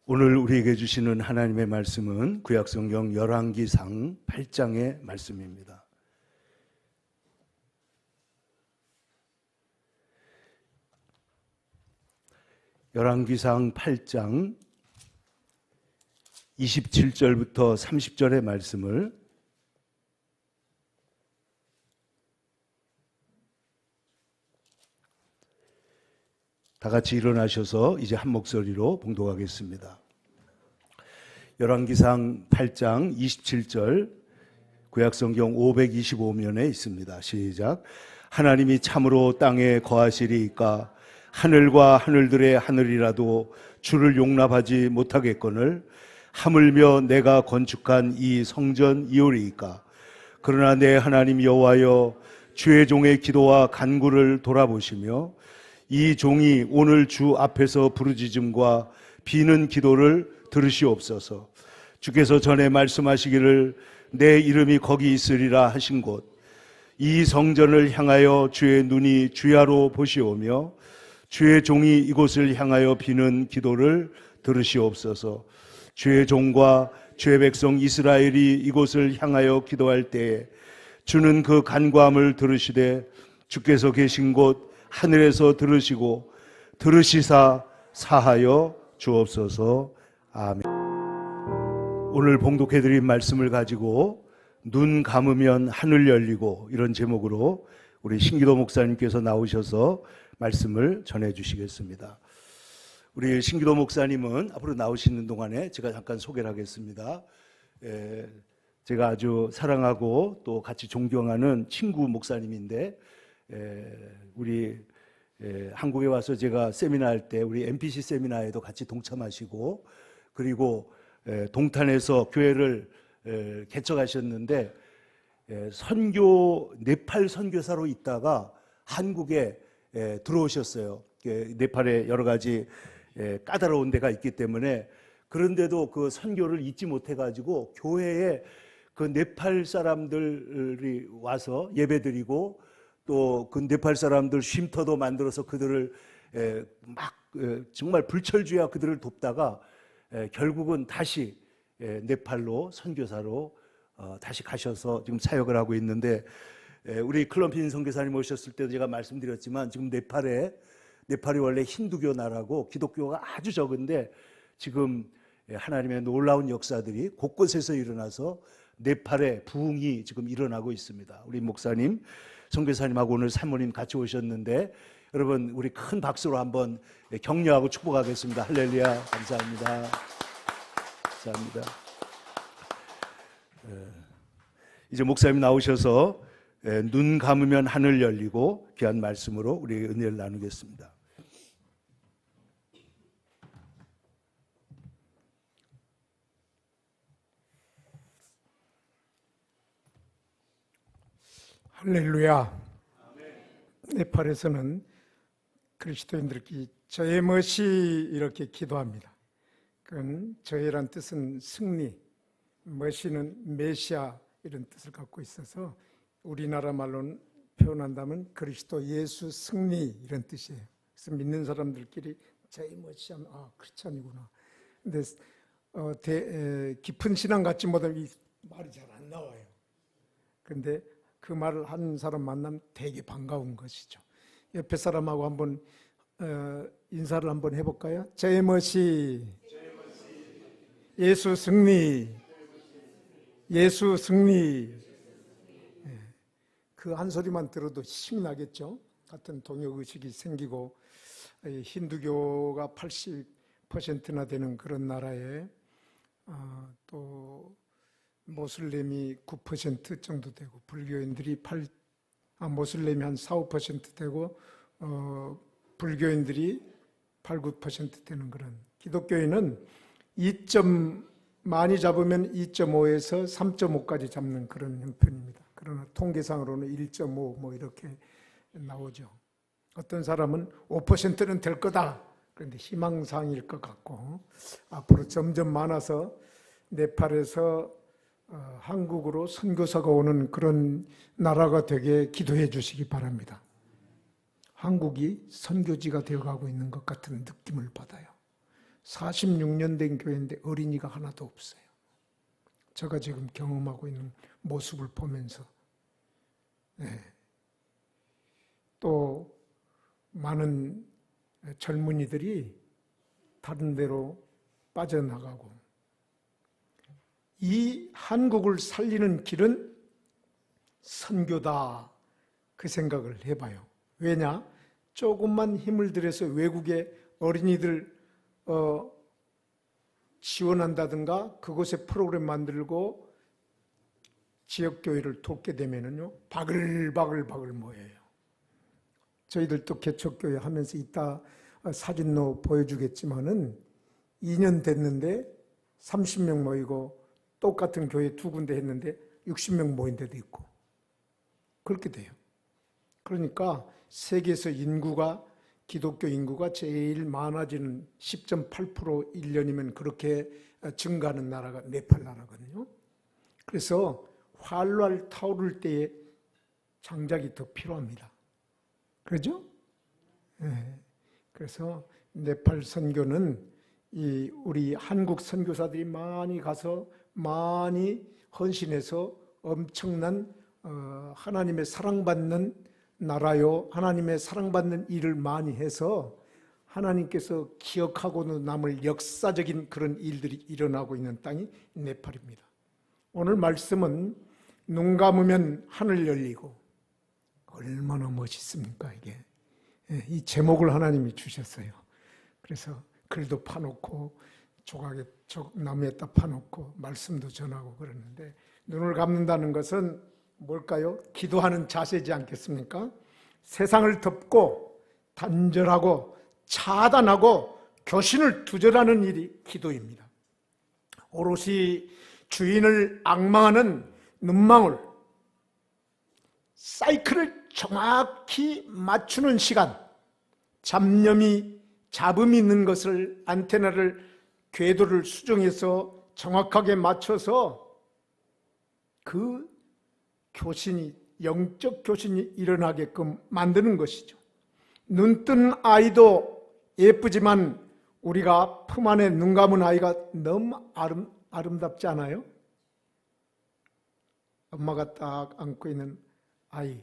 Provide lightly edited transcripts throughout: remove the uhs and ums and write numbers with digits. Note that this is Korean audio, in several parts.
오늘 우리에게 주시는 하나님의 말씀은 구약성경 열왕기상 8장의 말씀입니다. 열왕기상 8장 27절부터 30절의 말씀을 다 같이 일어나셔서 이제 한 목소리로 봉독하겠습니다. 열왕기상 8장 27절 구약성경 525면에 있습니다. 시작. 하나님이 참으로 땅에 거하시리이까 하늘과 하늘들의 하늘이라도 주를 용납하지 못하겠거늘 하물며 내가 건축한 이 성전이오리이까. 그러나 내 하나님 여호와여 주의 종의 기도와 간구를 돌아보시며 이 종이 오늘 주 앞에서 부르짖음과 비는 기도를 들으시옵소서. 주께서 전에 말씀하시기를 내 이름이 거기 있으리라 하신 곳 이 성전을 향하여 주의 눈이 주야로 보시오며 주의 종이 이곳을 향하여 비는 기도를 들으시옵소서. 주의 종과 주의 백성 이스라엘이 이곳을 향하여 기도할 때에 주는 그 간구함을 들으시되 주께서 계신 곳 하늘에서 들으시고 들으시사 사하여 주옵소서. 아멘. 오늘 봉독해드린 말씀을 가지고 눈 감으면 하늘 열리고 이런 제목으로 우리 신기도 목사님께서 나오셔서 말씀을 전해주시겠습니다. 우리 신기도 목사님은 앞으로 나오시는 동안에 제가 잠깐 소개를 하겠습니다. 제가 아주 사랑하고 또 같이 존경하는 친구 목사님인데 우리 한국에 와서 제가 세미나 할 때 우리 MPC 세미나에도 같이 동참하시고 그리고 동탄에서 교회를 개척하셨는데 네팔 선교사로 있다가 한국에 들어오셨어요. 네팔에 여러 가지 까다로운 데가 있기 때문에 그런데도 그 선교를 잊지 못해가지고 교회에 그 네팔 사람들이 와서 예배드리고 또 그 네팔 사람들 쉼터도 만들어서 그들을 막 정말 불철주야 그들을 돕다가 결국은 다시 네팔로 선교사로 다시 가셔서 지금 사역을 하고 있는데 우리 클럼핀 선교사님 오셨을 때도 제가 말씀드렸지만 지금 네팔이 원래 힌두교 나라고 기독교가 아주 적은데 지금 하나님의 놀라운 역사들이 곳곳에서 일어나서 네팔에 부흥이 지금 일어나고 있습니다. 우리 목사님, 선교사님하고 오늘 사모님 같이 오셨는데 여러분 우리 큰 박수로 한번 격려하고 축복하겠습니다. 할렐루야. 감사합니다. 감사합니다. 이제 목사님 나오셔서 눈 감으면 하늘 열리고 귀한 말씀으로 우리 은혜를 나누겠습니다. 할렐루야. 네팔에서는 그리스도인들끼리 저의 멋이 이렇게 기도합니다. 그건 저의란 뜻은 승리, 멋이는 메시아 이런 뜻을 갖고 있어서 우리나라 말로는 표현한다면 그리스도 예수 승리 이런 뜻이에요. 그래서 믿는 사람들끼리 저의 멋이 하면 그렇지 아니구나. 근데 깊은 신앙 갖지 못하면 이 말이 잘 안 나와요. 그런데 그 말을 하는 사람 만나면 되게 반가운 것이죠. 옆에 사람하고 한번 인사를 한번 해볼까요? 저의 멋이 예수 승리, 예수 승리. 그 한 소리만 들어도 힘이 나겠죠. 같은 동역의식이 생기고 힌두교가 80%나 되는 그런 나라에 또 모슬렘이 9% 정도 되고 불교인들이 모슬렘이 한 4, 5% 되고 불교인들이 8, 9% 되는 그런 기독교인은 2점 많이 잡으면 2.5에서 3.5까지 잡는 그런 형편입니다. 그러나 통계상으로는 1.5 뭐 이렇게 나오죠. 어떤 사람은 5%는 될 거다. 그런데 희망사항일 것 같고 앞으로 점점 많아서 네팔에서 한국으로 선교사가 오는 그런 나라가 되게 기도해 주시기 바랍니다. 한국이 선교지가 되어가고 있는 것 같은 느낌을 받아요. 46년 된 교회인데 어린이가 하나도 없어요. 제가 지금 경험하고 있는 모습을 보면서. 네. 또 많은 젊은이들이 다른 데로 빠져나가고, 이 한국을 살리는 길은 선교다, 그 생각을 해봐요. 왜냐? 조금만 힘을 들여서 외국에 어린이들 지원한다든가 그곳에 프로그램 만들고 지역교회를 돕게 되면은요, 바글바글 모여요. 저희들도 개척교회 하면서 이따 사진로 보여주겠지만은 2년 됐는데 30명 모이고, 똑같은 교회 2군데 했는데 60명 모인 데도 있고, 그렇게 돼요. 그러니까 세계에서 기독교 인구가 제일 많아지는 10.8% 1년이면 그렇게 증가하는 나라가 네팔 나라거든요. 그래서 활활 타오를 때에 장작이 더 필요합니다. 그렇죠? 네. 그래서 네팔 선교는 우리 한국 선교사들이 많이 가서 많이 헌신해서 엄청난 하나님의 사랑받는 나라요, 하나님의 사랑받는 일을 많이 해서 하나님께서 기억하고도 남을 역사적인 그런 일들이 일어나고 있는 땅이 네팔입니다. 오늘 말씀은 눈 감으면 하늘 열리고, 얼마나 멋있습니까 이게. 이 제목을 하나님이 주셨어요. 그래서 글도 파놓고 조각에 나무에다 파놓고 말씀도 전하고 그러는데, 눈을 감는다는 것은 뭘까요? 기도하는 자세지 않겠습니까? 세상을 덮고 단절하고 차단하고 교신을 두절하는 일이 기도입니다. 오롯이 주인을 악망하는 눈망울, 사이클을 정확히 맞추는 시간, 잡음이 있는 것을, 안테나를, 궤도를 수정해서 정확하게 맞춰서 그 교신이, 영적 교신이 일어나게끔 만드는 것이죠. 눈뜬 아이도 예쁘지만 우리가 품 안에 눈 감은 아이가 너무 아름답지 않아요? 엄마가 딱 안고 있는 아이,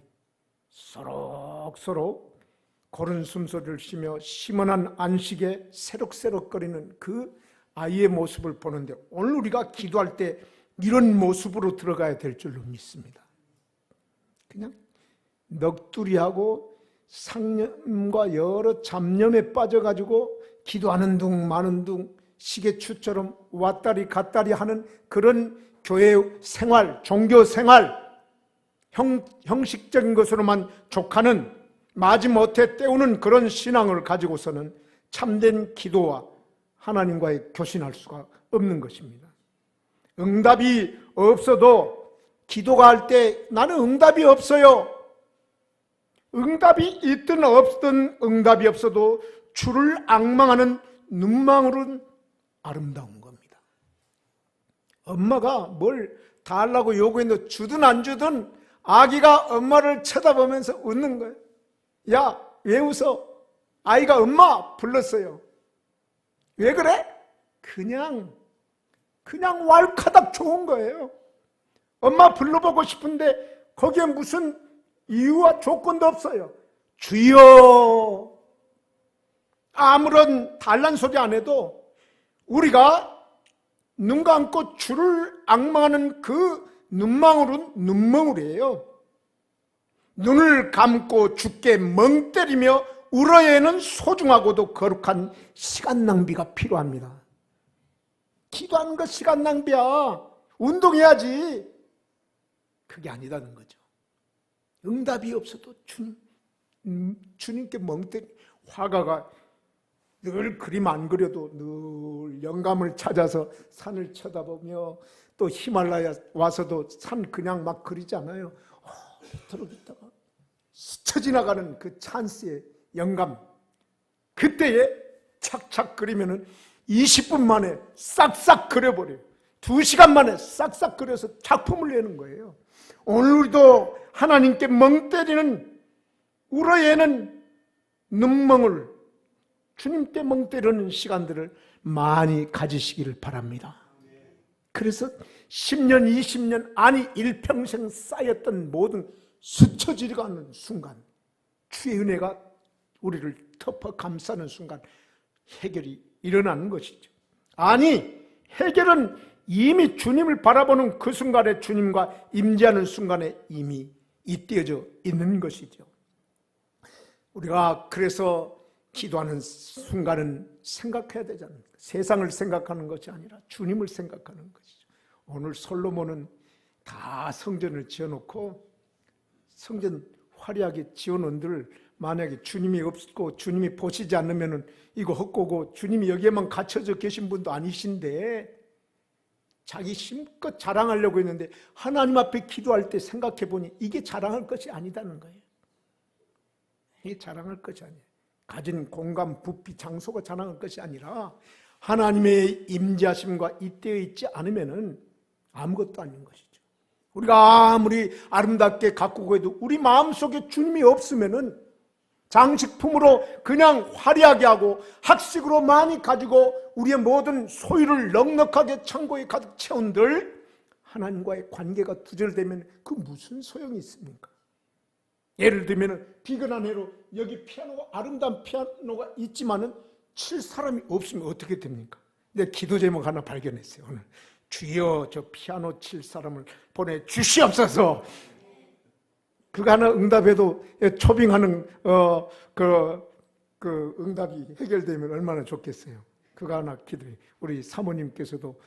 소록소록 고른 숨소리를 쉬며 시원한 안식에 새록새록거리는 그 아이의 모습을 보는데, 오늘 우리가 기도할 때 이런 모습으로 들어가야 될 줄로 믿습니다. 그냥 넋두리하고 상념과 여러 잡념에 빠져가지고 기도하는 둥 마는 둥 시계추처럼 왔다리 갔다리 하는 그런 교회 생활, 종교 생활, 형식적인 것으로만 족하는, 마지못해 때우는 그런 신앙을 가지고서는 참된 기도와 하나님과의 교신할 수가 없는 것입니다. 응답이 없어도 기도가 할 때 나는 응답이 없어요. 응답이 있든 없든 응답이 없어도 주를 앙망하는 눈망울은 아름다운 겁니다. 엄마가 뭘 달라고 요구했는데 주든 안 주든 아기가 엄마를 쳐다보면서 웃는 거예요. 야, 왜 웃어? 아이가 엄마 불렀어요. 왜 그래? 그냥 왈카닥 좋은 거예요. 엄마 불러보고 싶은데 거기에 무슨 이유와 조건도 없어요. 주여, 아무런 단란 소리 안 해도 우리가 눈 감고 주를 앙망하는 그 눈망울은 눈망울이에요. 눈을 감고 주께 멍 때리며 울어야는 소중하고도 거룩한 시간 낭비가 필요합니다. 기도하는 거 시간 낭비야. 운동해야지. 그게 아니다는 거죠. 응답이 없어도 주님께 멍 때리, 화가가 늘 그림 안 그려도 늘 영감을 찾아서 산을 쳐다보며, 또 히말라야 와서도 산 그냥 막 그리지 않아요. 들어있다가 스쳐 지나가는 그 찬스의 영감, 그때에 착착 그리면은 20분 만에 싹싹 그려버려요. 2시간 만에 싹싹 그려서 작품을 내는 거예요. 오늘 우리도 하나님께 멍 때리는, 울어야는 눈멍을, 주님 때 멍 때리는 시간들을 많이 가지시기를 바랍니다. 그래서 10년, 20년, 아니 일평생 쌓였던 모든 스쳐지려가는 순간, 주의 은혜가 우리를 덮어 감싸는 순간 해결이 일어나는 것이죠. 아니, 해결은 이미 주님을 바라보는 그 순간에, 주님과 임재하는 순간에 이미 잇대어져 있는 것이죠. 우리가 그래서 기도하는 순간은 생각해야 되잖아요. 세상을 생각하는 것이 아니라 주님을 생각하는 것이죠. 오늘 솔로몬은 다 성전을 지어놓고, 성전 화려하게 지어놓은들 만약에 주님이 없고 주님이 보시지 않으면 이거 헛고고, 주님이 여기에만 갇혀져 계신 분도 아니신데 자기 힘껏 자랑하려고 했는데, 하나님 앞에 기도할 때 생각해 보니 이게 자랑할 것이 아니다는 거예요. 이게 자랑할 것이 아니에요. 가진 공간, 부피, 장소가 자랑할 것이 아니라 하나님의 임재하심과 잇대어 있지 않으면 아무것도 아닌 것이죠. 우리가 아무리 아름답게 가꾸고 해도 우리 마음속에 주님이 없으면 장식품으로 그냥 화려하게 하고 학식으로 많이 가지고 우리의 모든 소유를 넉넉하게 창고에 가득 채운들 하나님과의 관계가 두절되면 그 무슨 소용이 있습니까? 예를 들면 비근한 해로 여기 피아노가, 아름다운 피아노가 있지만은 칠 사람이 없으면 어떻게 됩니까? 내 기도 제목 하나 발견했어요. 오늘 주여 저 피아노 칠 사람을 보내주시옵소서. 그거 하나 응답해도 초빙하는 그 응답이 해결되면 얼마나 좋겠어요. 그거 하나 기도해. 우리 사모님께서도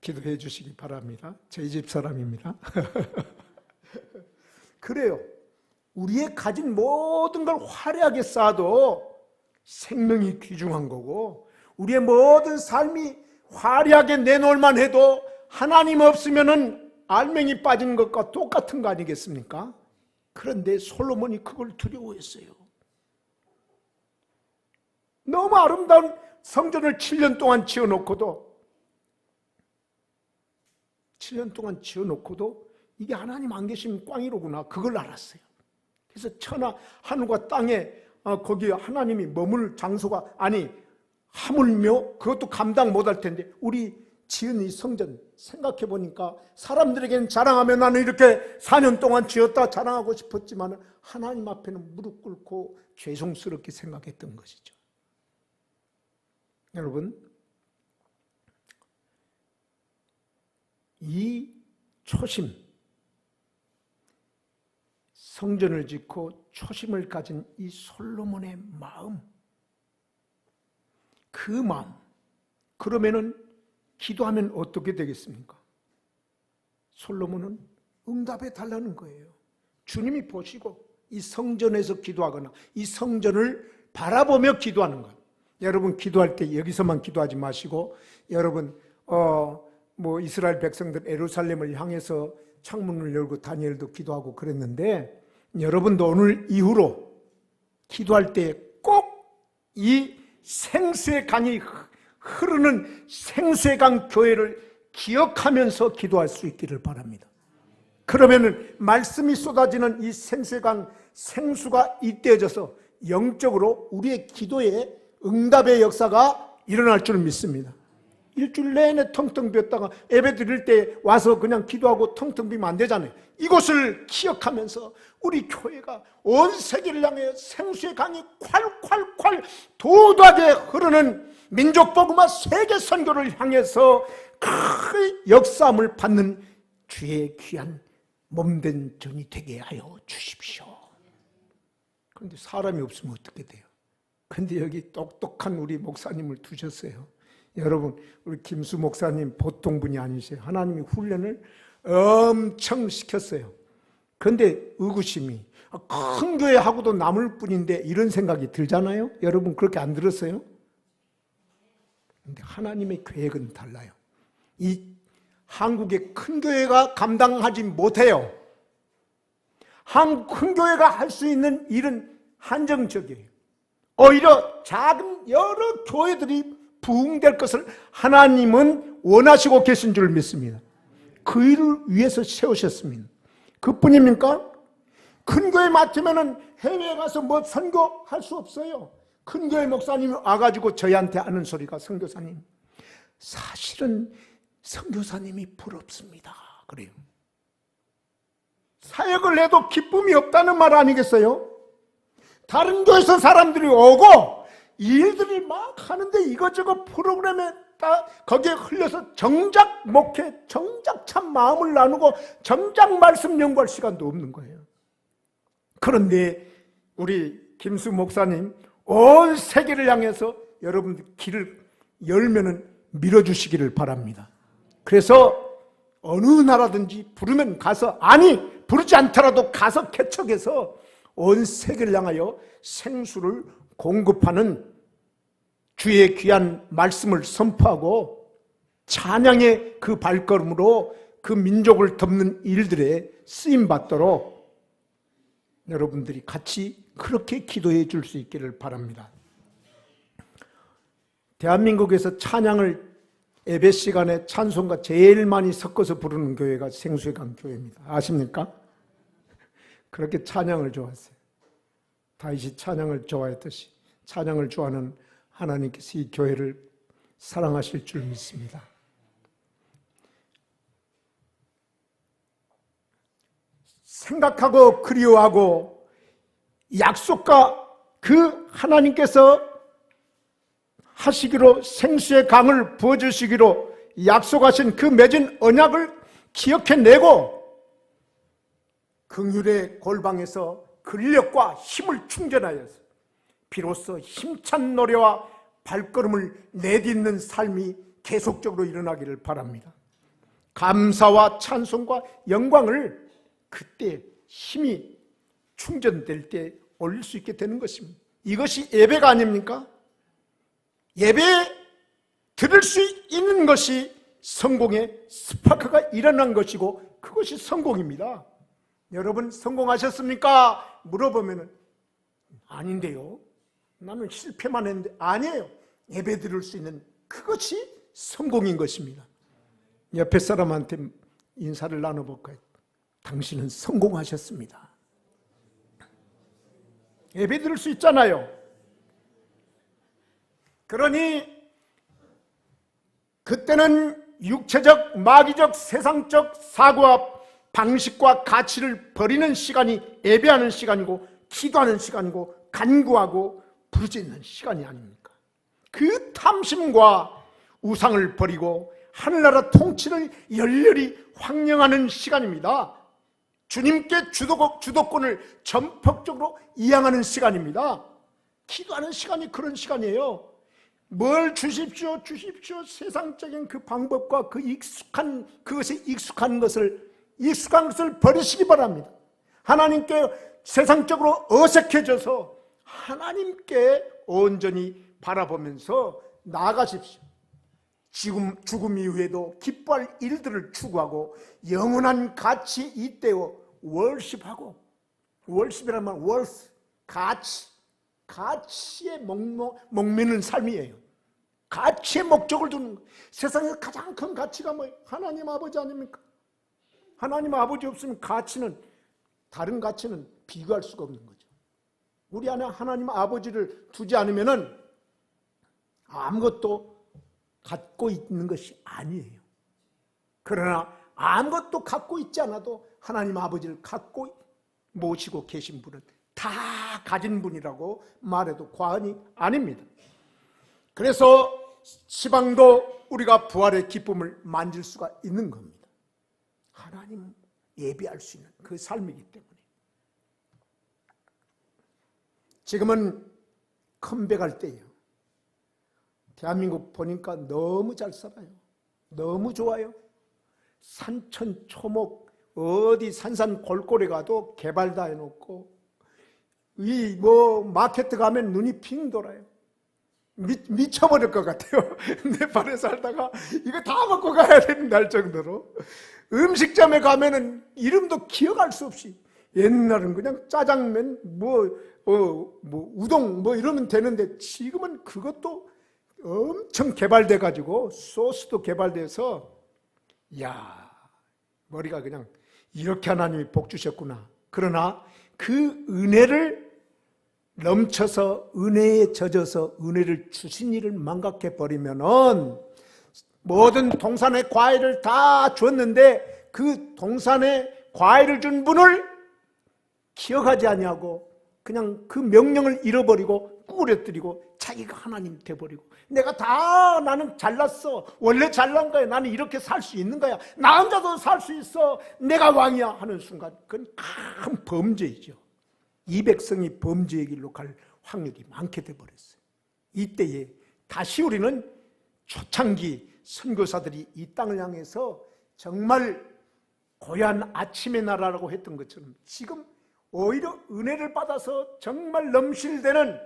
기도해 주시기 바랍니다. 저희 집 사람입니다. 그래요. 우리의 가진 모든 걸 화려하게 쌓아도 생명이 귀중한 거고, 우리의 모든 삶이 화려하게 내놓을만 해도 하나님 없으면은 알맹이 빠진 것과 똑같은 거 아니겠습니까? 그런데 솔로몬이 그걸 두려워했어요. 너무 아름다운 성전을 7년 동안 지어놓고도 이게 하나님 안 계시면 꽝이로구나, 그걸 알았어요. 그래서 천하 하늘과 땅에 거기 하나님이 머물 장소가, 아니 하물며 그것도 감당 못할 텐데 우리 지은 이 성전 생각해 보니까 사람들에게는 자랑하면 나는 이렇게 4년 동안 지었다 자랑하고 싶었지만 하나님 앞에는 무릎 꿇고 죄송스럽게 생각했던 것이죠. 여러분, 이 초심, 성전을 짓고 초심을 가진 이 솔로몬의 마음, 그 마음, 그러면은 기도하면 어떻게 되겠습니까? 솔로몬은 응답해 달라는 거예요. 주님이 보시고 이 성전에서 기도하거나 이 성전을 바라보며 기도하는 것. 여러분 기도할 때 여기서만 기도하지 마시고, 여러분 이스라엘 백성들 예루살렘을 향해서 창문을 열고 다니엘도 기도하고 그랬는데, 여러분도 오늘 이후로 기도할 때 꼭 이 생수의 강이 흐르는 생수의 강 교회를 기억하면서 기도할 수 있기를 바랍니다. 그러면은 말씀이 쏟아지는 이 생수의 강, 생수가 잇대어져서 영적으로 우리의 기도에 응답의 역사가 일어날 줄 믿습니다. 일주일 내내 텅텅 비었다가 예배 드릴 때 와서 그냥 기도하고 텅텅 비면 안 되잖아요. 이것을 기억하면서 우리 교회가 온 세계를 향해 생수의 강이 콸콸콸 도도하게 흐르는 민족복음화 세계 선교를 향해서 그 역사함을 받는 주의 귀한 몸된 전이 되게 하여 주십시오. 그런데 사람이 없으면 어떻게 돼요? 근데 여기 똑똑한 우리 목사님을 두셨어요. 여러분, 우리 김수 목사님 보통 분이 아니세요. 하나님이 훈련을 엄청 시켰어요. 그런데 의구심이, 큰 교회 하고도 남을 뿐인데 이런 생각이 들잖아요. 여러분 그렇게 안 들었어요? 그런데 하나님의 계획은 달라요. 이 한국의 큰 교회가 감당하지 못해요. 큰 교회가 할 수 있는 일은 한정적이에요. 오히려 작은 여러 교회들이 부흥될 것을 하나님은 원하시고 계신 줄 믿습니다. 그 일을 위해서 세우셨습니다. 그뿐입니까? 큰 교회 맡으면 해외에 가서 선교할 수 없어요. 큰 교회 목사님이 와가지고 저희한테 하는 소리가, 선교사님, 사실은 선교사님이 부럽습니다. 그래요. 사역을 해도 기쁨이 없다는 말 아니겠어요? 다른 교회에서 사람들이 오고 일들이 막 하는데 이것저것 프로그램에 거기에 흘려서 정작 목회, 정작 참 마음을 나누고 정작 말씀 연구할 시간도 없는 거예요. 그런데 우리 김수 목사님 온 세계를 향해서 여러분들 길을 열면은 밀어주시기를 바랍니다. 그래서 어느 나라든지 부르면 가서, 아니 부르지 않더라도 가서 개척해서 온 세계를 향하여 생수를 공급하는 주의 귀한 말씀을 선포하고 찬양의 그 발걸음으로 그 민족을 덮는 일들에 쓰임받도록 여러분들이 같이 그렇게 기도해 줄 수 있기를 바랍니다. 대한민국에서 찬양을 예배 시간에 찬송가 제일 많이 섞어서 부르는 교회가 생수의 강 교회입니다. 아십니까? 그렇게 찬양을 좋아했어요. 다윗이 찬양을 좋아했듯이 찬양을 좋아하는 하나님께서 이 교회를 사랑하실 줄 믿습니다. 생각하고 그리워하고 약속과 그 하나님께서 하시기로 생수의 강을 부어주시기로 약속하신 그 맺은 언약을 기억해내고 긍휼의 골방에서 근력과 힘을 충전하여서 비로소 힘찬 노래와 발걸음을 내딛는 삶이 계속적으로 일어나기를 바랍니다. 감사와 찬송과 영광을 그때 힘이 충전될 때 올릴 수 있게 되는 것입니다. 이것이 예배가 아닙니까? 예배 들을 수 있는 것이 성공의 스파크가 일어난 것이고 그것이 성공입니다. 여러분 성공하셨습니까? 물어보면 아닌데요. 나는 실패만 했는데. 아니에요. 예배 드릴 수 있는 그것이 성공인 것입니다. 옆에 사람한테 인사를 나눠볼까요? 당신은 성공하셨습니다. 예배 드릴 수 있잖아요. 그러니 그때는 육체적, 마귀적, 세상적 사고와 방식과 가치를 버리는 시간이 예배하는 시간이고 기도하는 시간이고 간구하고 부르짖는 시간이 아닙니까? 그 탐심과 우상을 버리고 하늘나라 통치를 열렬히 황령하는 시간입니다. 주님께 주도권을 전폭적으로 이양하는 시간입니다. 기도하는 시간이 그런 시간이에요. 뭘 주십시오, 주십시오. 세상적인 그 방법과 그 그것에 익숙한 것을 버리시기 바랍니다. 하나님께 세상적으로 어색해져서 하나님께 온전히 바라보면서 나아가십시오. 죽음 이후에도 기뻐할 일들을 추구하고 영원한 가치 잇대어 월십하고, 월십이란 말 월스, 가치에 목매는 삶이에요. 가치의 목적을 두는 거예요. 세상에서 가장 큰 가치가 뭐예요? 하나님 아버지 아닙니까? 하나님 아버지 없으면 다른 가치는 비교할 수가 없는 거죠. 우리 안에 하나님 아버지를 두지 않으면은 아무것도 갖고 있는 것이 아니에요. 그러나 아무것도 갖고 있지 않아도 하나님 아버지를 갖고 모시고 계신 분은 다 가진 분이라고 말해도 과언이 아닙니다. 그래서 시방도 우리가 부활의 기쁨을 만질 수가 있는 겁니다. 하나님 예배할 수 있는 그 삶이기 때문에. 지금은 컴백할 때예요. 대한민국 보니까 너무 잘 살아요. 너무 좋아요. 산천초목 어디 산산 골골에 가도 개발 다 해놓고 마케트 가면 눈이 핑 돌아요. 미쳐버릴 것 같아요. 네팔에 살다가 이거 다 먹고 가야 되는 날 정도로. 음식점에 가면은 이름도 기억할 수 없이, 옛날은 그냥 짜장면 우동 이러면 되는데 지금은 그것도 엄청 개발돼 가지고 소스도 개발돼서 머리가 그냥 이렇게 하나님이 복 주셨구나. 그러나 그 은혜를 넘쳐서 은혜에 젖어서 은혜를 주신 일을 망각해 버리면은 모든 동산의 과일을 다 줬는데 그 동산의 과일을 준 분을 기억하지 아니하고 그냥 그 명령을 잃어버리고 구부려뜨리고 자기가 하나님 돼버리고 내가 다 나는 잘났어. 원래 잘난 거야. 나는 이렇게 살 수 있는 거야. 나 혼자도 살 수 있어. 내가 왕이야 하는 순간 그건 큰 범죄이죠. 이 백성이 범죄의 길로 갈 확률이 많게 돼버렸어요. 이때에 다시 우리는 초창기 선교사들이 이 땅을 향해서 정말 고향 아침의 나라라고 했던 것처럼 지금 오히려 은혜를 받아서 정말 넘실대는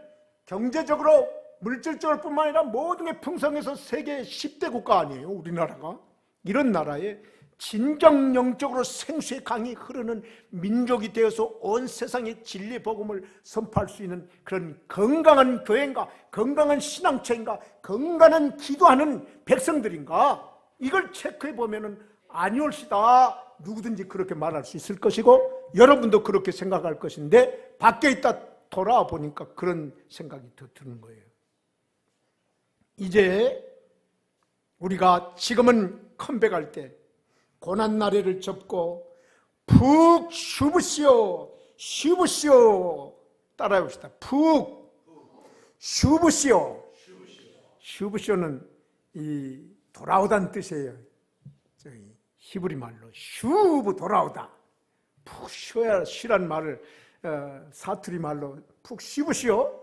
경제적으로 물질적으로 뿐만 아니라 모든 게 풍성해서 세계 10대 국가 아니에요, 우리나라가. 이런 나라에 진정 영적으로 생수의 강이 흐르는 민족이 되어서 온 세상에 진리의 복음을 선포할 수 있는 그런 건강한 교회인가, 건강한 신앙체인가, 건강한 기도하는 백성들인가, 이걸 체크해 보면은 아니올시다. 누구든지 그렇게 말할 수 있을 것이고 여러분도 그렇게 생각할 것인데 밖에 있다 돌아와 보니까 그런 생각이 더 드는 거예요. 이제 우리가 지금은 컴백할 때 고난나래를 접고 푹 쉬부시오, 쉬부시오. 따라해봅시다. 푹 쉬부시오. 쉬부시오는 이 돌아오다는 뜻이에요. 저희 히브리 말로 슈브 돌아오다. 푹 쉬어야 쉬란 말을 사투리 말로 푹 쉬부시오.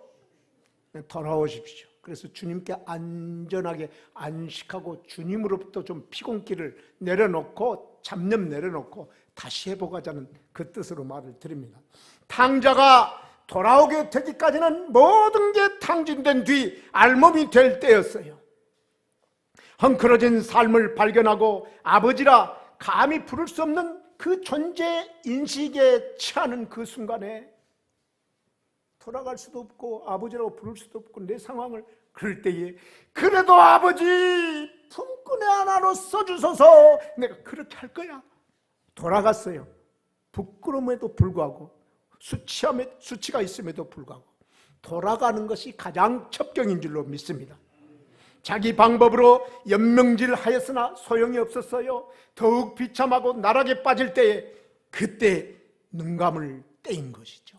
돌아오십시오. 그래서 주님께 안전하게 안식하고 주님으로부터 좀 피곤기를 내려놓고 잡념 내려놓고 다시 회복하자는 그 뜻으로 말을 드립니다. 탕자가 돌아오게 되기까지는 모든 게 탕진된 뒤 알몸이 될 때였어요. 헝클어진 삶을 발견하고 아버지라 감히 부를 수 없는 그 존재 인식에 취하는 그 순간에 돌아갈 수도 없고 아버지라고 부를 수도 없고 내 상황을 그럴 때에 그래도 아버지 품꾼의 하나로 써주소서. 내가 그렇게 할 거야. 돌아갔어요. 부끄러움에도 불구하고 수치가 있음에도 불구하고 돌아가는 것이 가장 첩경인 줄로 믿습니다. 자기 방법으로 연명질하였으나 소용이 없었어요. 더욱 비참하고 나락에 빠질 때에 그때 눈감을 떼인 것이죠.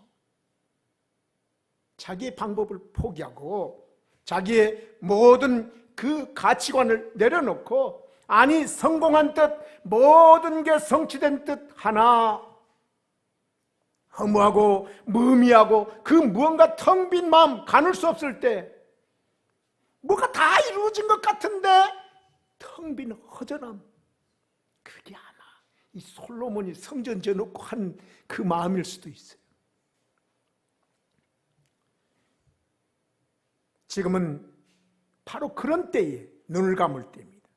자기의 방법을 포기하고 자기의 모든 그 가치관을 내려놓고 아니 성공한 뜻 모든 게 성취된 뜻 하나 허무하고 무의미하고 그 무언가 텅 빈 마음 가눌 수 없을 때 뭐가 다 이루어진 것 같은데 텅 빈 허전함, 그게 아마 이 솔로몬이 성전 지어놓고 한 그 마음일 수도 있어요. 지금은 바로 그런 때에 눈을 감을 때입니다.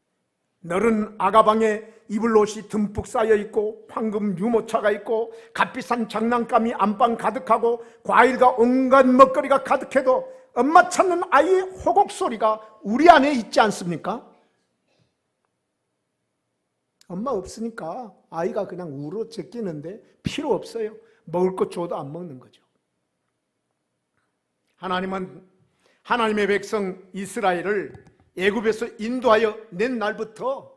너른 아가방에 이불 옷이 듬뿍 쌓여 있고 황금 유모차가 있고 값비싼 장난감이 안방 가득하고 과일과 온갖 먹거리가 가득해도 엄마 찾는 아이의 호곡 소리가 우리 안에 있지 않습니까? 엄마 없으니까 아이가 그냥 울어 제끼는데 필요 없어요. 먹을 것 줘도 안 먹는 거죠. 하나님은 하나님의 백성 이스라엘을 애굽에서 인도하여 낸 날부터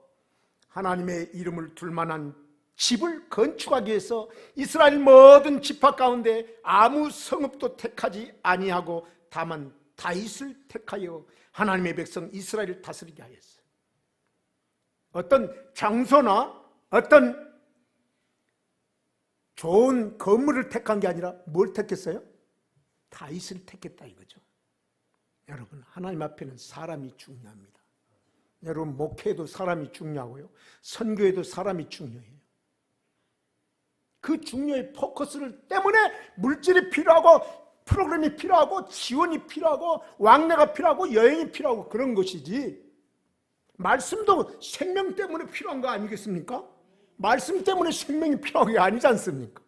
하나님의 이름을 둘 만한 집을 건축하기 위해서 이스라엘 모든 지파 가운데 아무 성읍도 택하지 아니하고 다만 다윗을 택하여 하나님의 백성 이스라엘을 다스리게 하였어요. 어떤 장소나 어떤 좋은 건물을 택한 게 아니라 뭘 택했어요? 다윗을 택했다 이거죠. 여러분, 하나님 앞에는 사람이 중요합니다. 여러분, 목회에도 사람이 중요하고요. 선교에도 사람이 중요해요. 그 중요의 포커스를 때문에 물질이 필요하고 프로그램이 필요하고 지원이 필요하고 왕래가 필요하고 여행이 필요하고 그런 것이지, 말씀도 생명 때문에 필요한 거 아니겠습니까? 말씀 때문에 생명이 필요한 게 아니지 않습니까?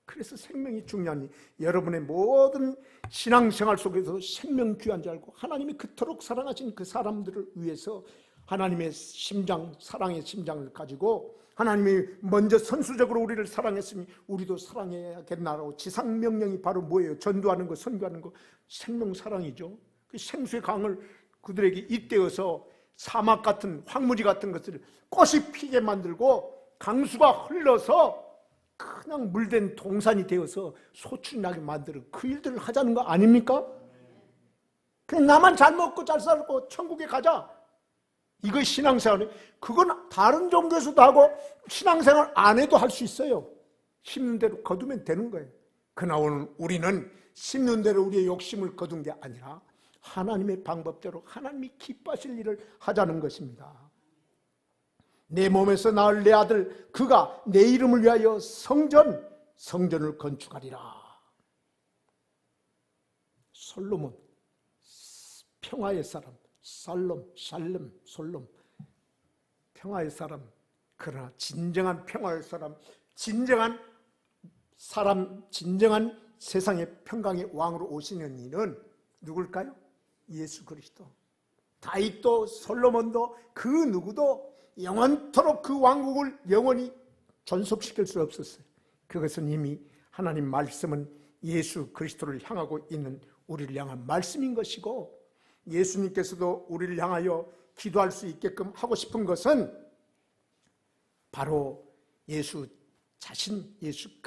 그래서 생명이 중요하니 여러분의 모든 신앙생활 속에서 생명 귀한 줄 알고 하나님이 그토록 사랑하신 그 사람들을 위해서 하나님의 심장, 사랑의 심장을 가지고 하나님이 먼저 선수적으로 우리를 사랑했으니 우리도 사랑해야겠나라고. 지상명령이 바로 뭐예요? 전도하는 거, 선교하는 거, 생명사랑이죠. 그 생수의 강을 그들에게 잇대어서 사막 같은 황무지 같은 것들을 꽃이 피게 만들고 강수가 흘러서 그냥 물된 동산이 되어서 소출이 나게 만드는 그 일들을 하자는 거 아닙니까? 그냥 나만 잘 먹고 잘 살고 천국에 가자. 이거 신앙생활이, 그건 다른 종교에서도 하고 신앙생활 안 해도 할 수 있어요. 심는 대로 거두면 되는 거예요. 그러나 우리는 심는 대로 우리의 욕심을 거둔 게 아니라 하나님의 방법대로 하나님이 기뻐하실 일을 하자는 것입니다. 내 몸에서 낳을 내 아들, 그가 내 이름을 위하여 성전을 건축하리라. 솔로몬, 평화의 사람, 솔롬, 평화의 사람. 그러나 진정한 평화의 사람, 진정한 세상의 평강의 왕으로 오시는 이는 누굴까요? 예수 그리스도. 다윗도 솔로몬도 그 누구도 영원토록 그 왕국을 영원히 존속시킬 수 없었어요. 그것은 이미 하나님 말씀은 예수 그리스도를 향하고 있는 우리를 향한 말씀인 것이고, 예수님께서도 우리를 향하여 기도할 수 있게끔 하고 싶은 것은 바로 예수 자신, 예수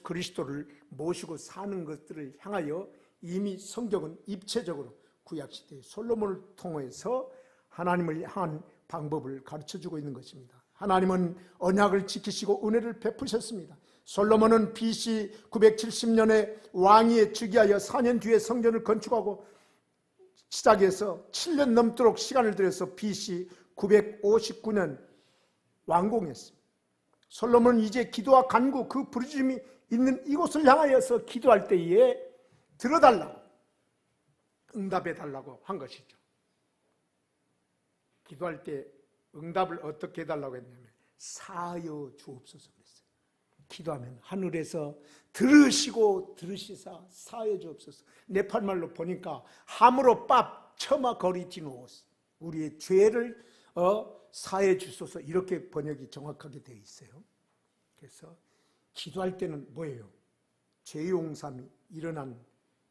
그리스도를 모시고 사는 것들을 향하여 이미 성경은 입체적으로 구약시대의 솔로몬을 통해서 하나님을 향한 방법을 가르쳐주고 있는 것입니다. 하나님은 언약을 지키시고 은혜를 베푸셨습니다. 솔로몬은 BC 970년에 왕위에 즉위하여 4년 뒤에 성전을 건축하고 시작해서 7년 넘도록 시간을 들여서 BC 959년 완공했습니다. 솔로몬은 이제 기도와 간구, 그 부르짖음이 있는 이곳을 향하여서 기도할 때에 들어달라고, 응답해달라고 한 것이죠. 기도할 때 응답을 어떻게 해달라고 했냐면 사하여 주옵소서 그랬어요. 기도하면 하늘에서 들으시사 사하여 주옵소서. 네팔말로 보니까 하무로 밥 처마 거리티노스, 우리의 죄를 사해 주소서, 이렇게 번역이 정확하게 되어 있어요. 그래서 기도할 때는 뭐예요? 죄 용삼이 일어난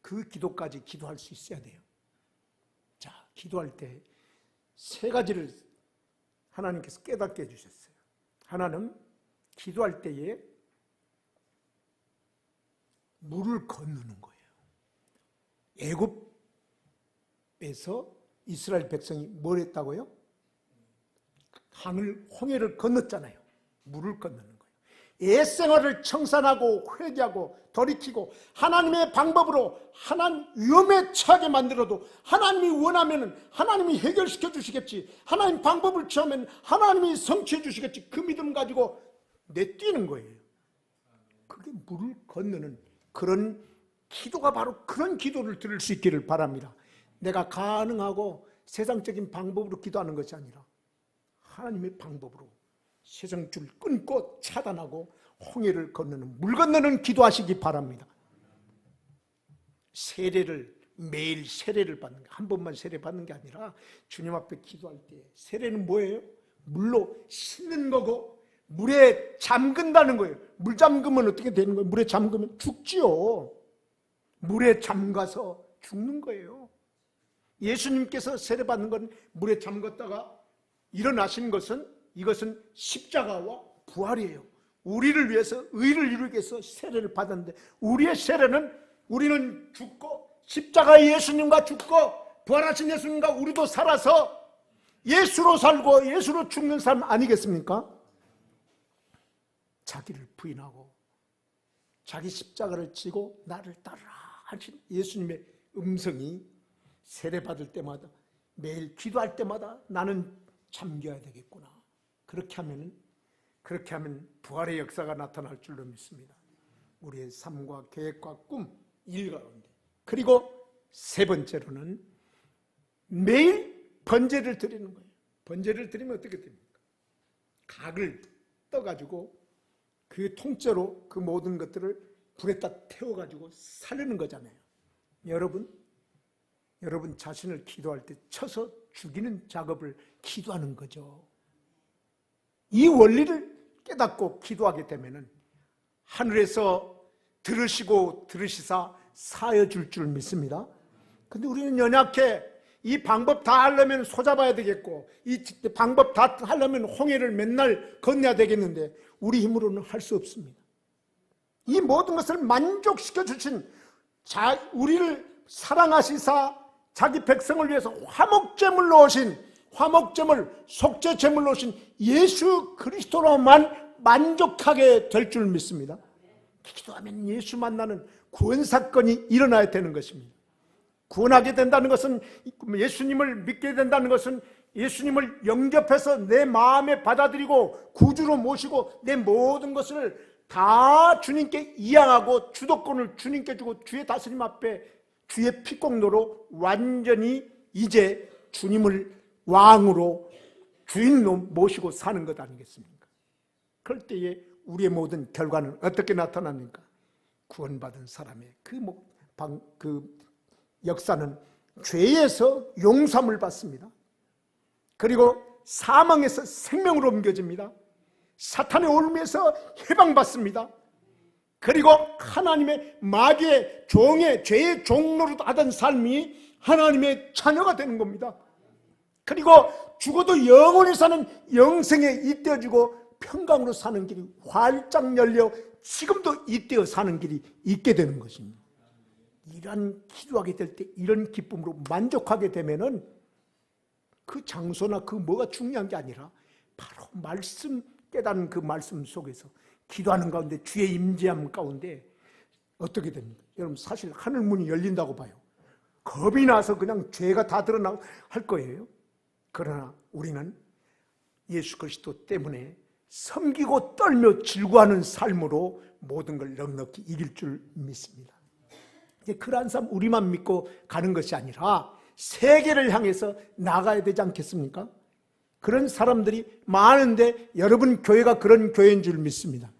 그 기도까지 기도할 수 있어야 돼요. 자, 기도할 때 세 가지를 하나님께서 깨닫게 해주셨어요. 하나는 기도할 때에 물을 건너는 거예요. 애굽에서 이스라엘 백성이 뭘 했다고요? 홍해를 건넜잖아요. 물을 건너는 거예요. 옛생활을 청산하고 회개하고 돌이키고 하나님의 방법으로 하나님 위험에 처하게 만들어도 하나님이 원하면 하나님이 해결시켜 주시겠지, 하나님 방법을 취하면 하나님이 성취해 주시겠지, 그 믿음 가지고 내뛰는 거예요. 그게 물을 건너는 그런 기도가 바로 그런 기도를 들을 수 있기를 바랍니다. 내가 가능하고 세상적인 방법으로 기도하는 것이 아니라 하나님의 방법으로 세상줄 끊고 차단하고 홍해를 건너는, 물 건너는 기도하시기 바랍니다. 매일 세례를 받는 게, 한 번만 세례 받는 게 아니라 주님 앞에 기도할 때 세례는 뭐예요? 물로 씻는 거고 물에 잠근다는 거예요. 물 잠그면 어떻게 되는 거예요? 물에 잠그면 죽지요. 물에 잠가서 죽는 거예요. 예수님께서 세례 받는 건 물에 잠갔다가 일어나신 것은, 이것은 십자가와 부활이에요. 우리를 위해서 의를 이루기 위해서 세례를 받았는데, 우리의 세례는 우리는 죽고 십자가의 예수님과 죽고 부활하신 예수님과 우리도 살아서 예수로 살고 예수로 죽는 삶 아니겠습니까? 자기를 부인하고 자기 십자가를 지고 나를 따르라 하신 예수님의 음성이 세례 받을 때마다, 매일 기도할 때마다 나는 잠겨야 되겠구나. 그렇게 하면 부활의 역사가 나타날 줄로 믿습니다. 우리의 삶과 계획과 꿈, 일 가운데. 그리고 세 번째로는 매일 번제를 드리는 거예요. 번제를 드리면 어떻게 됩니까? 각을 떠가지고 그 통째로 그 모든 것들을 불에다 태워가지고 살리는 거잖아요. 여러분 자신을 기도할 때 쳐서 죽이는 작업을 기도하는 거죠. 이 원리를 깨닫고 기도하게 되면은 하늘에서 들으시사 사여 줄 줄 믿습니다. 근데 우리는 연약해. 이 방법 다 하려면 소잡아야 되겠고, 이 방법 다 하려면 홍해를 맨날 건너야 되겠는데 우리 힘으로는 할 수 없습니다. 이 모든 것을 만족시켜 주신 우리를 사랑하시사 자기 백성을 위해서 화목제물로 오신, 화목제물, 속죄제물로 오신 예수 그리스도로만 만족하게 될 줄 믿습니다. 기도하면 예수 만나는 구원 사건이 일어나야 되는 것입니다. 구원하게 된다는 것은, 예수님을 믿게 된다는 것은 예수님을 영접해서 내 마음에 받아들이고 구주로 모시고 내 모든 것을 다 주님께 이양하고 주도권을 주님께 주고 주의 다스림 앞에 주의 피공로로 완전히 이제 주님을 왕으로 주인로 모시고 사는 것 아니겠습니까? 그럴 때에 우리의 모든 결과는 어떻게 나타납니까? 구원받은 사람의 그 역사는 죄에서 용서함을 받습니다. 그리고 사망에서 생명으로 옮겨집니다. 사탄의 올무에서 해방받습니다. 그리고 하나님의 마귀의 종의 죄의 종로로 하던 삶이 하나님의 자녀가 되는 겁니다. 그리고 죽어도 영원히 사는 영생에 잇대어지고 평강으로 사는 길이 활짝 열려 지금도 잇대어 사는 길이 있게 되는 것입니다. 이런 기도하게 될 때 이런 기쁨으로 만족하게 되면은 그 장소나 그 뭐가 중요한 게 아니라 바로 말씀, 깨닫는 그 말씀 속에서 기도하는 가운데 주의 임재함 가운데 어떻게 됩니까? 여러분 사실 하늘 문이 열린다고 봐요. 겁이 나서 그냥 죄가 다 드러나고 할 거예요. 그러나 우리는 예수 그리스도 때문에 섬기고 떨며 즐거워하는 삶으로 모든 걸 넉넉히 이길 줄 믿습니다. 그러한 삶 우리만 믿고 가는 것이 아니라 세계를 향해서 나가야 되지 않겠습니까? 그런 사람들이 많은데 여러분 교회가 그런 교회인 줄 믿습니다.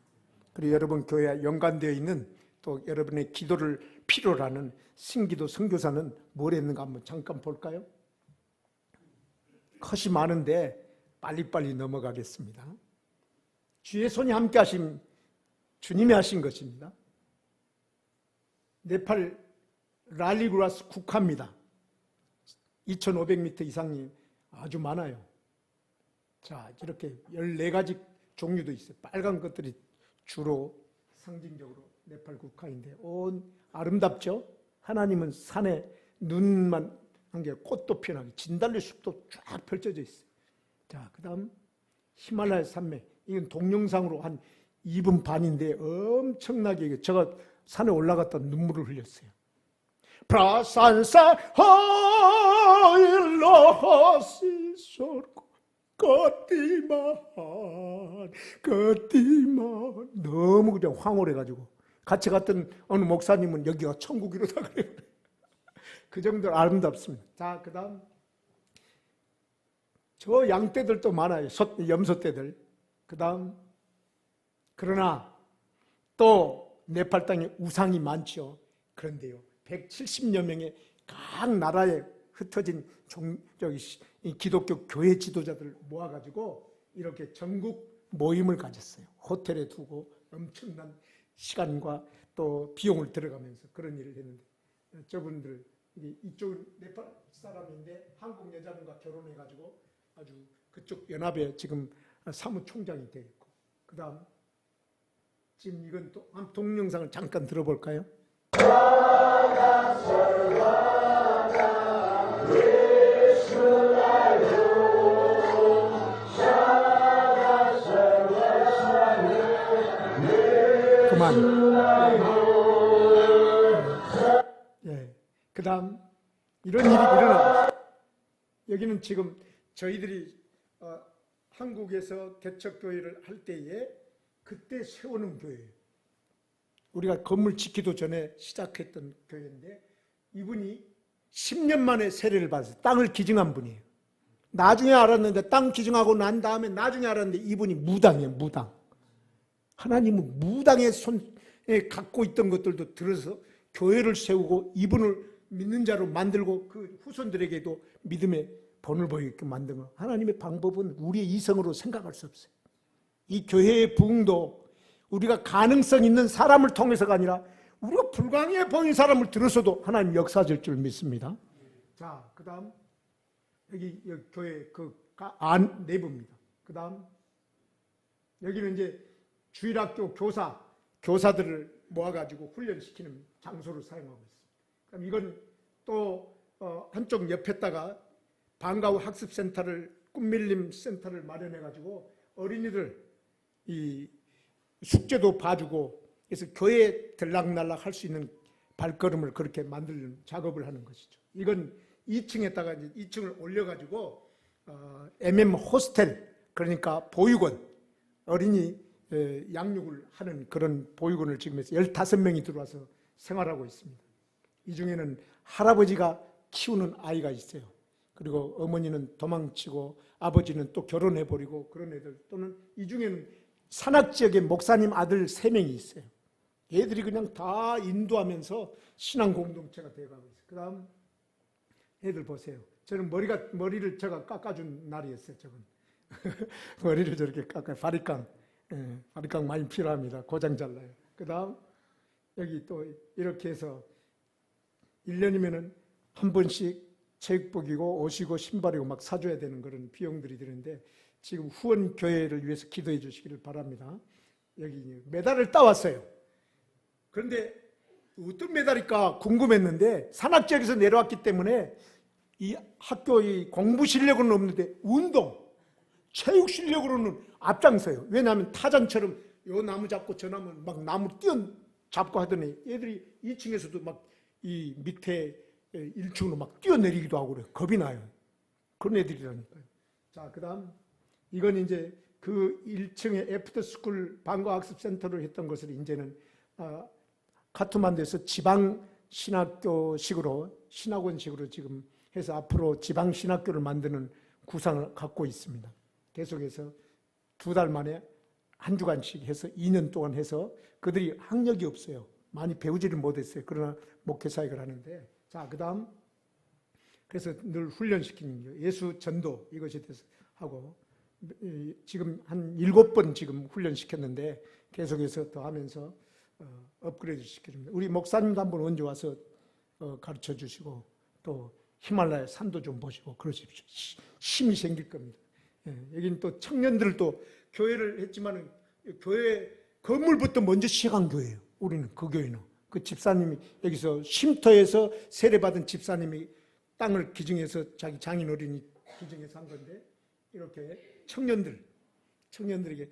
그리고 여러분 교회와 연관되어 있는 또 여러분의 기도를 필요로 하는 신기도 선교사는 뭘 했는가 한번 잠깐 볼까요? 컷이 많은데 빨리빨리 넘어가겠습니다. 주의 손이 함께 하심 주님이 하신 것입니다. 네팔 랄리구라스 국화입니다. 2500m 이상이 아주 많아요. 자, 이렇게 14가지 종류도 있어요. 빨간 것들이 주로 상징적으로 네팔 국화인데 아름답죠? 하나님은 산에 눈만 한 게 꽃도 피어나고 진달래 숲도 쫙 펼쳐져 있어요. 자, 그 다음 히말라야 산맥. 이건 동영상으로 한 2분 반인데 엄청나게 제가 산에 올라갔다 눈물을 흘렸어요. 프라산사 하일로하시소르고 걷디만 너무 그냥 황홀해가지고 같이 갔던 어느 목사님은 여기가 천국이로다 그래요. 그 정도로 아름답습니다. 자, 그 다음 저 양떼들도 많아요. 염소떼들. 그 다음 그러나 또 네팔 땅에 우상이 많죠. 그런데요 170여 명의 각 나라에 흩어진 기독교 교회 지도자들을 모아가지고 이렇게 전국 모임을 가졌어요. 호텔에 두고 엄청난 시간과 또 비용을 들어가면서 그런 일을 했는데 저분들 이쪽은 네팔 사람인데 한국 여자분과 결혼해가지고 아주 그쪽 연합에 지금 사무총장이 되어 있고 그 다음 지금 이건 또 한 동영상을 잠깐 들어볼까요? 그만. 예. 그 다음 이런 일이 일어나고 있어요. 여기는 지금 저희들이 한국에서 개척교회를 할 때에 그때 세우는 교회예요. 우리가 건물 짓기도 전에 시작했던 교회인데 이분이 10년 만에 세례를 받았어요. 땅을 기증한 분이에요. 나중에 알았는데 땅 기증하고 난 다음에 나중에 알았는데 이분이 무당이에요. 무당. 하나님은 무당의 손에 갖고 있던 것들도 들어서 교회를 세우고 이분을 믿는 자로 만들고 그 후손들에게도 믿음의 본을 보이게 만든 거. 하나님의 방법은 우리의 이성으로 생각할 수 없어요. 이 교회의 부흥도 우리가 가능성 있는 사람을 통해서가 아니라 우리가 불가능해 보이는 사람을 들어서도 하나님 역사질 줄 믿습니다. 자, 그 다음 여기 교회 안 내부입니다. 그 다음 여기는 이제 주일학교 교사들을 모아가지고 훈련시키는 장소를 사용하고 있습니다. 그럼 이건 또 한쪽 옆에다가 방과 후 학습센터를 꿈밀림 센터를 마련해가지고 어린이들 이 숙제도 봐주고 그래서 교회에 들락날락 할 수 있는 발걸음을 그렇게 만드는 작업을 하는 것이죠. 이건 2층에다가 이제 2층을 올려가지고 MM 호스텔 그러니까 보육원 어린이 양육을 하는 그런 보육원을 지금 해서 15명이 들어와서 생활하고 있습니다. 이 중에는 할아버지가 키우는 아이가 있어요. 그리고 어머니는 도망치고 아버지는 또 결혼해버리고 그런 애들 또는 이 중에는 산악지역에 목사님 아들 3명이 있어요. 얘들이 그냥 다 인도하면서 신앙 공동체가 되어가고 있어요. 그 다음 애들 보세요. 저는 머리를 제가 깎아준 날이었어요. 저건 머리를 저렇게 깎아요. 바리깡 많이 필요합니다. 고장 잘 나요. 그 다음 여기 또 이렇게 해서 1년이면은 한 번씩 체육복이고 옷이고 신발이고 막 사줘야 되는 그런 비용들이 드는데 지금 후원 교회를 위해서 기도해 주시기를 바랍니다. 여기 메달을 따왔어요. 그런데 어떤 메달일까 궁금했는데 산악지역에서 내려왔기 때문에 이 학교의 공부 실력은 없는데 운동, 체육 실력으로는 앞장서요. 왜냐하면 타잔처럼 요 나무 잡고 저 나무 막 나무 잡고 하더니 애들이 2층에서도 막 이 밑에 1층으로 막 뛰어내리기도 하고 그래요. 겁이 나요. 그런 애들이라니까요. 자, 그 다음 이건 이제 그 1층에 애프터스쿨 방과학습센터를 했던 것을 이제는 카트만두에서 지방 신학교식으로 신학원식으로 지금 해서 앞으로 지방 신학교를 만드는 구상을 갖고 있습니다. 계속해서 2달 만에 한 주간씩 해서 2년 동안 해서 그들이 학력이 없어요. 많이 배우지를 못했어요. 그러나 목회 사역을 하는데 자, 그 다음 그래서 늘 훈련시키는 게 예수 전도 이것에 대해서 하고 지금 한 7번 지금 훈련시켰는데 계속해서 더 하면서 업그레이드 시키십니다. 우리 목사님도 한번 언제 와서 가르쳐 주시고 또 히말라야 산도 좀 보시고 그러십시오. 힘이 생길 겁니다. 여기는 또 청년들도 교회를 했지만 교회 건물부터 먼저 시작한 교회예요. 우리는 그 교회는 그 집사님이 여기서 쉼터에서 세례받은 집사님이 땅을 기증해서 자기 장인 어린이 기증해서 한 건데 이렇게 청년들에게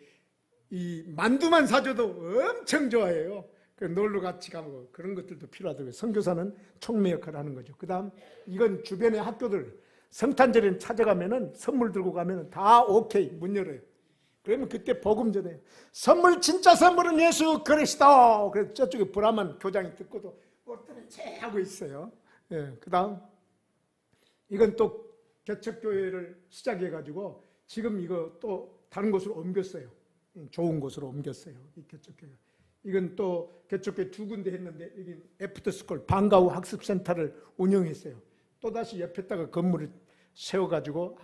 이 만두만 사줘도 엄청 좋아해요. 그 놀러 같이 가고 그런 것들도 필요하더라고요. 선교사는 촉매 역할을 하는 거죠. 그 다음 이건 주변의 학교들 성탄절에 찾아가면은 선물 들고 가면은 다 오케이 문 열어요. 그러면 그때 복음 전해요. 선물 진짜 선물은 예수 그리스도. 그래서 저쪽에 브라만 교장이 듣고도 어떤 채 하고 있어요. 그 다음 이건 또 개척교회를 시작해가지고 지금 이거 또 다른 곳으로 옮겼어요. 좋은 곳으로 옮겼어요. 이 개척교회. 이건 또 개척교회 2군데 했는데 여기 애프터스쿨 방과 후 학습센터를 운영했어요. 또다시 옆에다가 건물을 세워가지고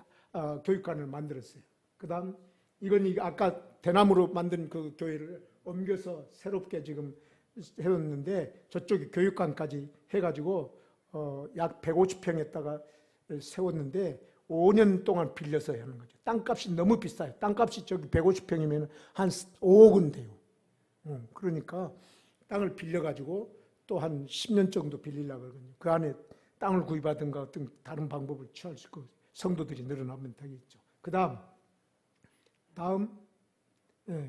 교육관을 만들었어요. 그 다음 이건 아까 대나무로 만든 그 교회를 옮겨서 새롭게 지금 해왔는데 저쪽에 교육관까지 해가지고 약 150평에다가 세웠는데 5년 동안 빌려서 하는 거죠. 땅값이 너무 비싸요. 땅값이 저기 150평이면 한 5억은 돼요. 그러니까 땅을 빌려가지고 또 한 10년 정도 빌리려고 그러거든요. 그 안에 땅을 구입하든가 어떤 다른 방법을 취할 수 있고 성도들이 늘어나면 되겠죠. 그 다음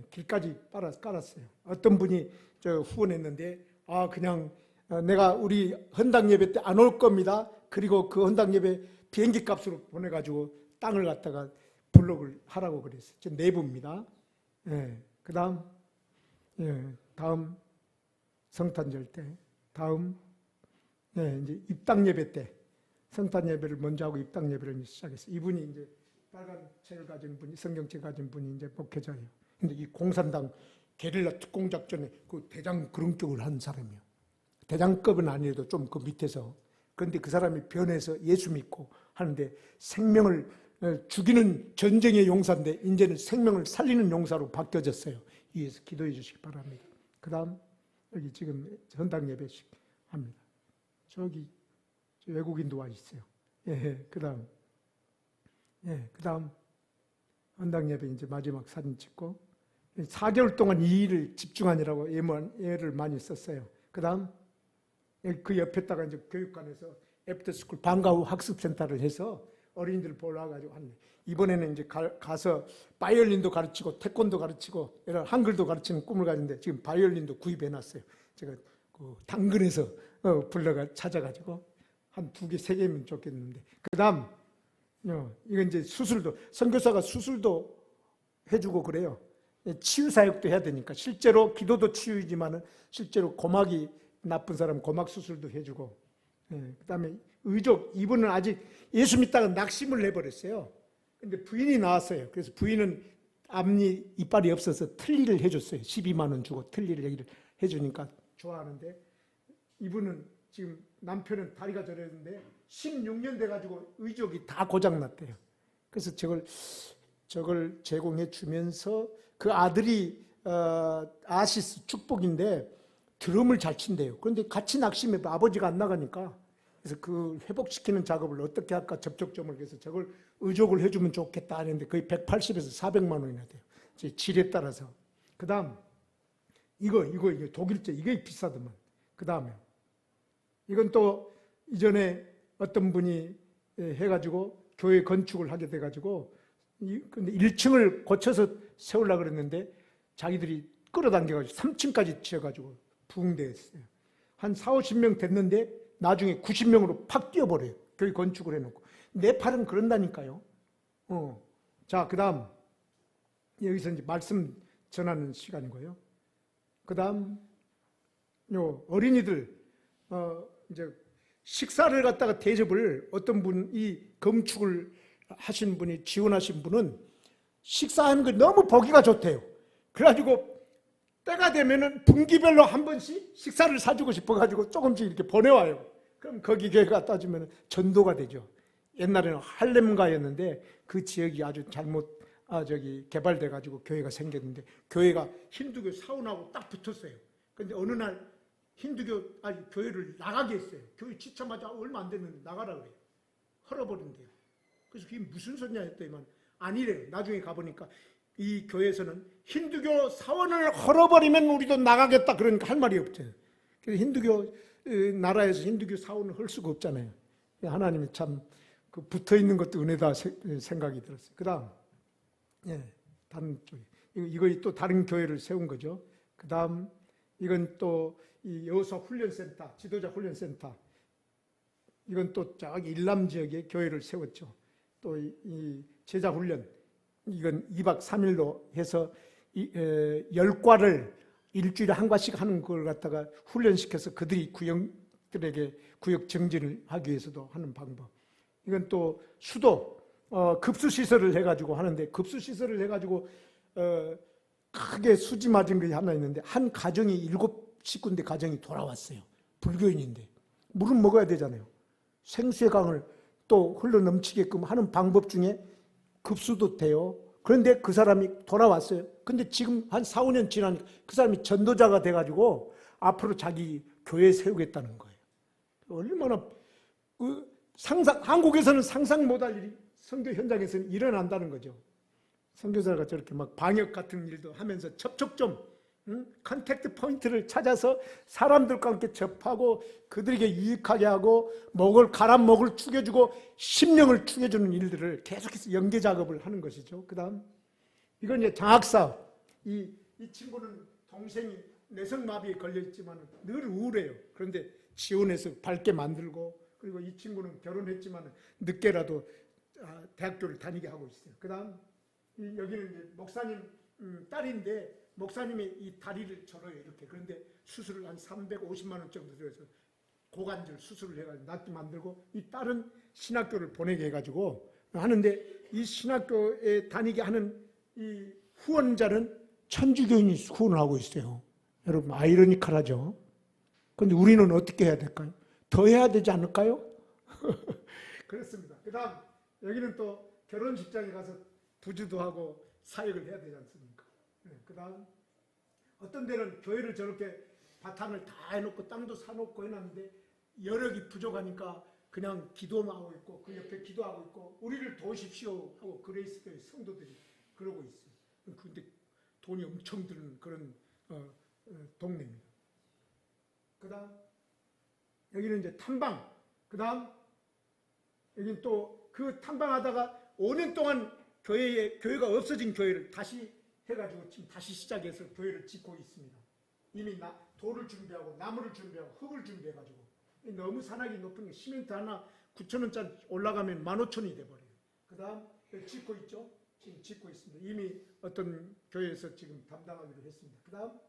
길까지 깔았어요. 어떤 분이 저 후원했는데 그냥 내가 우리 헌당 예배 때 안 올 겁니다. 그리고 그 헌당 예배 비행기 값으로 보내가지고 땅을 갖다가 블록을 하라고 그랬어요. 저 내부입니다. 그 다음 다음 성탄절 때 다음 이제 입당 예배 때 성탄 예배를 먼저 하고 입당 예배를 시작했어요. 이분이 이제 빨간 책을 가진 분이 성경책 가진 분이 이제 목회자예요. 근데 이 공산당 게릴라 특공 작전에 그 대장 그런 격을 한 사람이에요. 대장급은 아니어도 좀 그 밑에서. 그런데 그 사람이 변해서 예수 믿고 하는데 생명을 죽이는 전쟁의 용사인데 이제는 생명을 살리는 용사로 바뀌어졌어요. 위에서 기도해 주시기 바랍니다. 그 다음 여기 지금 헌당 예배식 합니다. 저기 외국인도 와 있어요. 예, 그 다음 헌당 예배 이제 마지막 사진 찍고 4개월 동안 이 일을 집중하느라고 애를 많이 썼어요. 그 다음 그 옆에다가 이제 교육관에서 애프터스쿨 방과 후 학습센터를 해서 어린이들 보러 와가지고 하는데 이번에는 이제 가서 바이올린도 가르치고 태권도 가르치고 이런 한글도 가르치는 꿈을 가지는데 지금 바이올린도 구입해놨어요. 제가 그 당근에서 찾아가지고 한 2개, 3개면 좋겠는데 그 다음 이건 이제 수술도 선교사가 수술도 해주고 그래요. 치유 사역도 해야 되니까 실제로 기도도 치유이지만은 실제로 고막이 나쁜 사람 고막 수술도 해주고 그다음에 의족 이분은 아직 예수 믿다가 낙심을 해버렸어요. 근데 부인이 나왔어요. 그래서 부인은 앞니 이빨이 없어서 틀니를 해줬어요. 12만 원 주고 틀니를 얘기를 해주니까 좋아하는데 이분은 지금 남편은 다리가 저렸는데 16년 돼가지고 의족이 다 고장났대요. 그래서 저걸 제공해 주면서 그 아들이 아시스 축복인데 드럼을 잘 친대요. 그런데 같이 낙심해 아버지가 안 나가니까 그래서 그 회복시키는 작업을 어떻게 할까 접촉점을 해서 저걸 의족을 해주면 좋겠다 하는데 거의 180에서 400만 원이나 돼요. 제 질에 따라서. 그 다음 이거 독일제 이게 비싸더만. 그 다음에 이건 또 이전에 어떤 분이 해가지고 교회 건축을 하게 돼가지고 근데 1층을 고쳐서 세우려고 그랬는데 자기들이 끌어당겨가지고 3층까지 지어가지고 부흥대했어요. 한 40-50명 됐는데 나중에 90명으로 팍 뛰어버려요. 교회 건축을 해놓고. 네팔은 그런다니까요. 자, 그 다음 여기서 이제 말씀 전하는 시간이고요. 그 다음 어린이들 이제 식사를 갖다가 대접을 어떤 분이 건축을 하신 분이 지원하신 분은 식사하는 거 너무 보기가 좋대요. 그래가지고 때가 되면은 분기별로 한 번씩 식사를 사주고 싶어가지고 조금씩 이렇게 보내와요. 그럼 거기 교회가 따지면 전도가 되죠. 옛날에는 할렘가였는데 그 지역이 아주 잘못 개발돼가지고 교회가 생겼는데 교회가 힌두교 사원하고 딱 붙었어요. 근데 어느 날 교회를 나가게 했어요. 교회 지자마자 얼마 안 됐는데 나가라 그래요. 헐어버린대요. 그래서 그게 무슨 소리냐 했더니만 아니래요. 나중에 가보니까 이 교회에서는 힌두교 사원을 헐어버리면 우리도 나가겠다 그러니까 할 말이 없죠. 그래서 힌두교 나라에서 힌두교 사원을 할 수가 없잖아요. 하나님이 참 그 붙어 있는 것도 은혜다 생각이 들었어요. 그다음 다른 쪽 이거 또 다른 교회를 세운 거죠. 그다음 이건 또 이 여호수아 훈련센터, 지도자 훈련센터. 이건 또 저기 일남 지역에 교회를 세웠죠. 또 이 제자 훈련. 이건 2박 3일로 해서 10과를 일주일에 한 과씩 하는 걸 갖다가 훈련시켜서 그들이 구역들에게 구역 정진을 하기 위해서도 하는 방법. 이건 또 수도 급수시설을 해가지고 하는데 급수시설을 해가지고 크게 수지 맞은 게 하나 있는데 한 가정이 7식구인데 가정이 돌아왔어요. 불교인인데 물은 먹어야 되잖아요. 생수의 강을 또 흘러 넘치게끔 하는 방법 중에 급수도 돼요. 그런데 그 사람이 돌아왔어요. 근데 지금 한 4-5년 지나니까 그 사람이 전도자가 돼가지고 앞으로 자기 교회 세우겠다는 거예요. 얼마나 한국에서는 상상 못할 일이 선교 현장에서는 일어난다는 거죠. 선교사가 저렇게 막 방역 같은 일도 하면서 접촉점, 컨택트 포인트를 찾아서 사람들과 함께 접하고 그들에게 유익하게 하고 먹을 축여주고 심령을 축여주는 일들을 계속해서 연계 작업을 하는 것이죠. 그 다음 이건 이제 장학사업. 이 친구는 동생이 뇌성마비에 걸려있지만 늘 우울해요. 그런데 지원해서 밝게 만들고 그리고 이 친구는 결혼했지만 늦게라도 대학교를 다니게 하고 있어요. 그 다음 여기는 이제 목사님 딸인데 목사님이 이 다리를 절어요 이렇게. 그런데 수술을 한 350만 원 정도 들여서 고관절 수술을 해가지고 낫게 만들고 이 딸은 신학교를 보내게 해가지고 하는데 이 신학교에 다니게 하는 이 후원자는 천주교인이 후원을 하고 있어요. 여러분 아이러니컬하죠. 그런데 우리는 어떻게 해야 될까요? 더 해야 되지 않을까요? 그렇습니다. 그다음 여기는 또 결혼식장에 가서 부주도 하고 사역을 해야 되지 않습니까? 그다음 어떤 데는 교회를 저렇게 바탕을 다 해놓고 땅도 사놓고 해놨는데 여력이 부족하니까 그냥 기도만 하고 있고 그 옆에 기도하고 있고 우리를 도우십시오 하고 그레이스교회 성도들이 그러고 있어요. 근데 돈이 엄청 드는 그런 동네입니다. 그 다음 여기는 이제 탐방, 그 다음 여기는 또 그 탐방하다가 5년 동안 교회가 없어진 교회를 다시 해가지고 지금 다시 시작해서 교회를 짓고 있습니다. 이미 돌을 준비하고 나무를 준비하고 흙을 준비해가지고 너무 산악이 높은 게 시멘트 하나 9,000원짜리 올라가면 15,000원이 돼버려요. 그 다음 짓고 있죠. 지금 짓고 있습니다. 이미 어떤 교회에서 지금 담당하기로 했습니다. 그 다음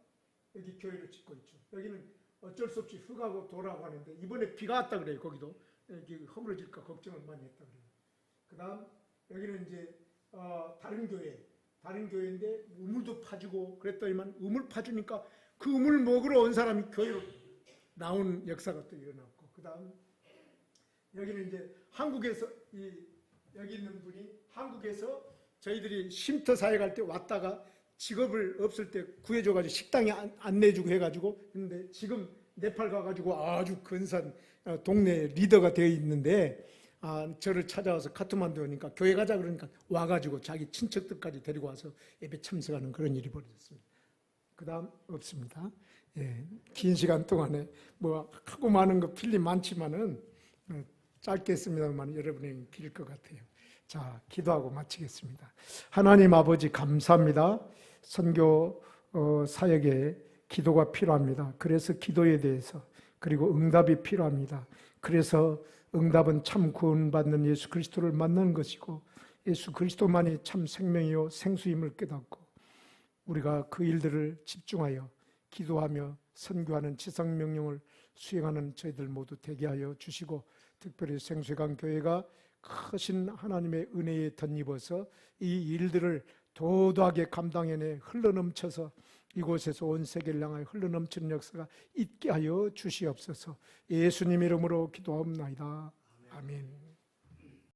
여기 교회를 짓고 있죠. 여기는 어쩔 수 없이 흙하고 돌하고 하는데 이번에 비가 왔다 그래요. 거기도 여기 허물어질까 걱정을 많이 했다 그래요. 그 다음 여기는 이제 다른 교회인데 우물도 파주고 그랬더니만 우물 파주니까 그 우물 먹으러 온 사람이 교회로 나온 역사가 또 일어났고, 그 다음 여기는 이제 한국에서 여기 있는 분이 한국에서 저희들이 쉼터 사회 갈 때 왔다가 직업을 없을 때 구해줘가지고 식당에 안 내주고 해가지고 근데 지금 네팔 가가지고 아주 근사한 동네 리더가 되어 있는데 저를 찾아와서 카트만두 오니까 교회 가자 그러니까 와가지고 자기 친척들까지 데리고 와서 예배 참석하는 그런 일이 벌어졌습니다. 그 다음 없습니다. 예, 긴 시간 동안에 뭐 하고 많은 거 필리 많지만은 짧게 했습니다만 여러분에게 빌 것 같아요. 자, 기도하고 마치겠습니다. 하나님 아버지 감사합니다. 선교 사역에 기도가 필요합니다. 그래서 기도에 대해서 그리고 응답이 필요합니다. 그래서 응답은 참 구원받는 예수 그리스도를 만나는 것이고 예수 그리스도만이 참 생명이요 생수임을 깨닫고 우리가 그 일들을 집중하여 기도하며 선교하는 지상명령을 수행하는 저희들 모두 되게 하여 주시고 특별히 생수강 교회가 크신 하나님의 은혜에 덧입어서 이 일들을 도도하게 감당해내 흘러넘쳐서 이곳에서 온 세계를 향하여 흘러넘치는 역사가 있게 하여 주시옵소서. 예수님 이름으로 기도하옵나이다. 아멘.